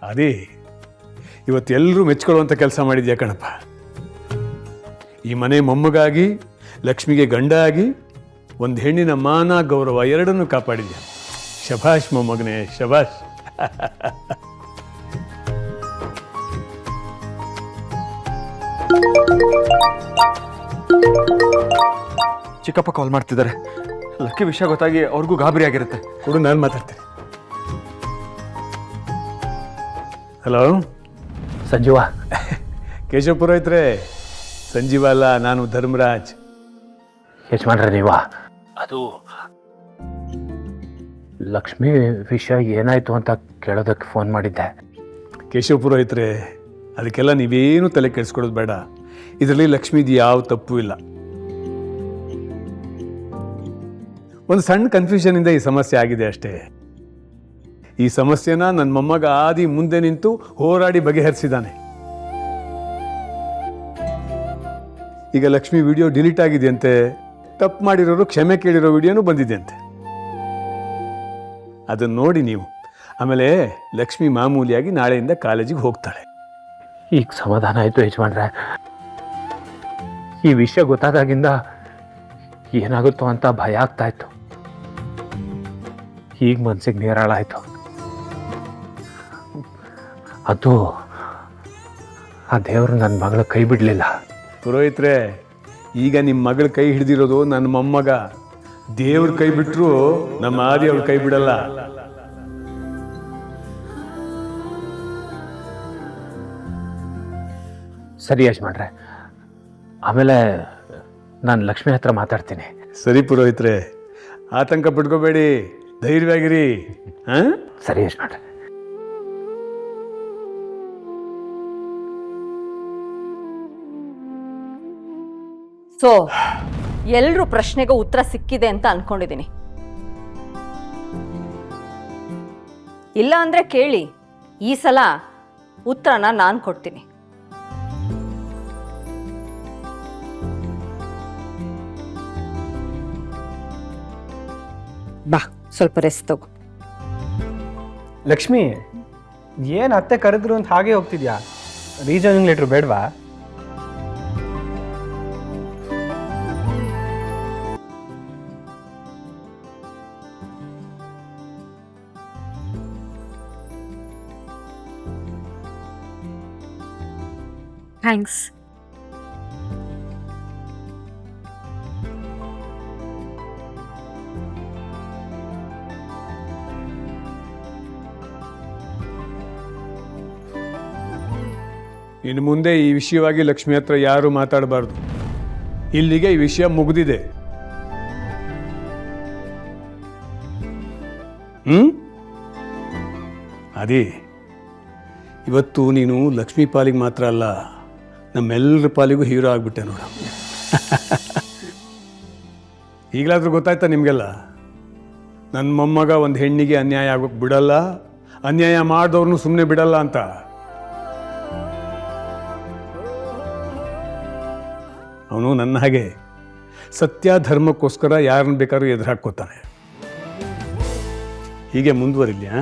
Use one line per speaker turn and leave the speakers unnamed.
ಅದೇ ಇವತ್ತೆಲ್ಲರೂ ಮೆಚ್ಕೊಳ್ಳುವಂಥ ಕೆಲಸ ಮಾಡಿದ್ಯಾ ಕಣಪ್ಪ. ಈ ಮನೆ ಮೊಮ್ಮಗಾಗಿ, ಲಕ್ಷ್ಮಿಗೆ ಗಂಡ ಆಗಿ, ಒಂದು ಹೆಣ್ಣಿನ ಮಾನ ಗೌರವ ಎರಡನ್ನೂ ಕಾಪಾಡಿದ್ಯಾ. ಶಭಾಷ್ ಮೊಮ್ಮಗನೇ, ಶಭಾಷ್.
ಚಿಕ್ಕಪ್ಪ ಕಾಲ್ ಮಾಡ್ತಿದ್ದಾರೆ. ಲಕ್ಕಿ ವಿಷಯ ಗೊತ್ತಾಗಿ ಅವ್ರಿಗೂ ಗಾಬರಿ ಆಗಿರುತ್ತೆ.
ಕೊಡು, ನಾನು ಮಾತಾಡ್ತೀನಿ. ಹಲೋ
ಸಂಜೀವ.
ಕೇಶವ ಪುರೋಹಿತ್ರೆ, ಸಂಜೀವ ಅಲ್ಲ, ನಾನು ಧರ್ಮರಾಜ್.
ಯಜಮಾನ್ರೆ ನೀವ? ಅದು ಲಕ್ಷ್ಮಿ ವಿಷಯ ಏನಾಯ್ತು ಅಂತ ಕೇಳೋದಕ್ಕೆ ಫೋನ್ ಮಾಡಿದ್ದೆ.
ಕೇಶವ ಪುರೋಹಿತ್ರೆ, ಅದಕ್ಕೆಲ್ಲ ನೀವೇನು ತಲೆ ಕೆಡಿಸ್ಕೊಡೋದು ಬೇಡ. ಇದರಲ್ಲಿ ಲಕ್ಷ್ಮೀದು ಯಾವ ತಪ್ಪು ಇಲ್ಲ. ಒಂದು ಸಣ್ಣ ಕನ್ಫ್ಯೂಷನಿಂದ ಈ ಸಮಸ್ಯೆ ಆಗಿದೆ ಅಷ್ಟೇ. ಈ ಸಮಸ್ಯೆನ ನನ್ನ ಮೊಮ್ಮಗ ಆದಿ ಮುಂದೆ ನಿಂತು ಹೋರಾಡಿ ಬಗೆಹರಿಸಿದ್ದಾನೆ. ಈಗ ಲಕ್ಷ್ಮಿ ವಿಡಿಯೋ ಡಿಲೀಟ್ ಆಗಿದೆಯಂತೆ, ತಪ್ಪು ಮಾಡಿರೋರು ಕ್ಷಮೆ ಕೇಳಿರೋ ವಿಡಿಯೋನೂ ಬಂದಿದೆಯಂತೆ. ಅದನ್ನು ನೋಡಿ ನೀವು. ಆಮೇಲೆ ಲಕ್ಷ್ಮಿ ಮಾಮೂಲಿಯಾಗಿ ನಾಳೆಯಿಂದ ಕಾಲೇಜಿಗೆ ಹೋಗ್ತಾಳೆ.
ಈಗ ಸಮಾಧಾನ ಆಯಿತು ಯಜಮಾನ್ರೆ. ಈ ವಿಷಯ ಗೊತ್ತಾದಾಗಿಂದ ಏನಾಗುತ್ತೋ ಅಂತ ಭಯ ಆಗ್ತಾ ಇತ್ತು. ಈಗ ಮನ್ಸಿಗೆ ನೇರಾಳ ಆಯಿತು. ಅದು ಆ ದೇವರು ನನ್ನ ಮಗಳ ಕೈ ಬಿಡಲಿಲ್ಲ.
ಪುರೋಹಿತ್ರೆ, ಈಗ ನಿಮ್ಮ ಮಗಳ ಕೈ ಹಿಡಿದಿರೋದು ನನ್ನ ಮೊಮ್ಮಗ. ದೇವ್ರ ಕೈ ಬಿಟ್ಟರು ನಮ್ಮ ಆದಿ ಅವ್ರ ಕೈ ಬಿಡಲ್ಲ.
ಸರಿ ಯಜಮಾನ್ರೆ, ಆಮೇಲೆ ನಾನು ಲಕ್ಷ್ಮಿ ಹತ್ರ ಮಾತಾಡ್ತೀನಿ.
ಸರಿ ಪುರೋಹಿತ್ರೆ, ಆತಂಕ ಪಡ್ಕೋಬೇಡಿ, ಧೈರ್ಯವಾಗಿರಿ. ಹಾಂ,
ಸರಿ ಯಜಮಾನ್ರೆ.
ಸೊ ಎಲ್ರೂ ಪ್ರಶ್ನೆಗೆ ಉತ್ತರ ಸಿಕ್ಕಿದೆ ಅಂತ ಅನ್ಕೊಂಡಿದ್ದೀನಿ. ಇಲ್ಲ ಅಂದ್ರೆ ಕೇಳಿ, ಈ ಸಲ ಉತ್ತರನ ನಾನು ಕೊಡ್ತೀನಿ. ಬಾ, ಸ್ವಲ್ಪ ರೆಸ್ಟ್ ತಗೋ.
ಲಕ್ಷ್ಮಿ, ಏನು ಅತ್ತೆ ಕರೆದ್ರು ಅಂತ ಹಾಗೆ ಹೋಗ್ತಿದ್ಯಾ? ರೀಜನಿಂಗ್ ಲೆಟ್ರ್ ಬೇಡವಾ?
ಥ್ಯಾಂಕ್ಸ್.
ಇನ್ನು ಮುಂದೆ ಈ ವಿಷಯವಾಗಿ ಲಕ್ಷ್ಮಿ ಹತ್ರ ಯಾರು ಮಾತಾಡಬಾರ್ದು. ಇಲ್ಲಿಗೆ ಈ ವಿಷಯ ಮುಗಿದಿದೆ. ಅದೇ ಇವತ್ತು ನೀನು ಲಕ್ಷ್ಮೀ ಪಾಲಿಗೆ ಮಾತ್ರ ಅಲ್ಲ, ನಮ್ಮೆಲ್ಲರ ಪಾಲಿಗೂ ಹೀರೋ ಆಗ್ಬಿಟ್ಟೆ ನೋಡ. ಈಗಲಾದ್ರೂ ಗೊತ್ತಾಯ್ತಾ ನಿಮಗೆಲ್ಲ? ನನ್ನ ಮೊಮ್ಮಗ ಒಂದು ಹೆಣ್ಣಿಗೆ ಅನ್ಯಾಯ ಆಗೋಕ್ಕೆ ಬಿಡಲ್ಲ, ಅನ್ಯಾಯ ಮಾಡಿದವ್ರನ್ನೂ ಸುಮ್ಮನೆ ಬಿಡಲ್ಲ ಅಂತ. ಅವನು ನನ್ನ ಹಾಗೆ ಸತ್ಯ ಧರ್ಮಕ್ಕೋಸ್ಕರ ಯಾರನ್ನ ಬೇಕಾದ್ರೂ ಎದುರು ಹಾಕ್ಕೋತಾನೆ. ಹೀಗೆ ಮುಂದುವರಿಲ್ಯಾ?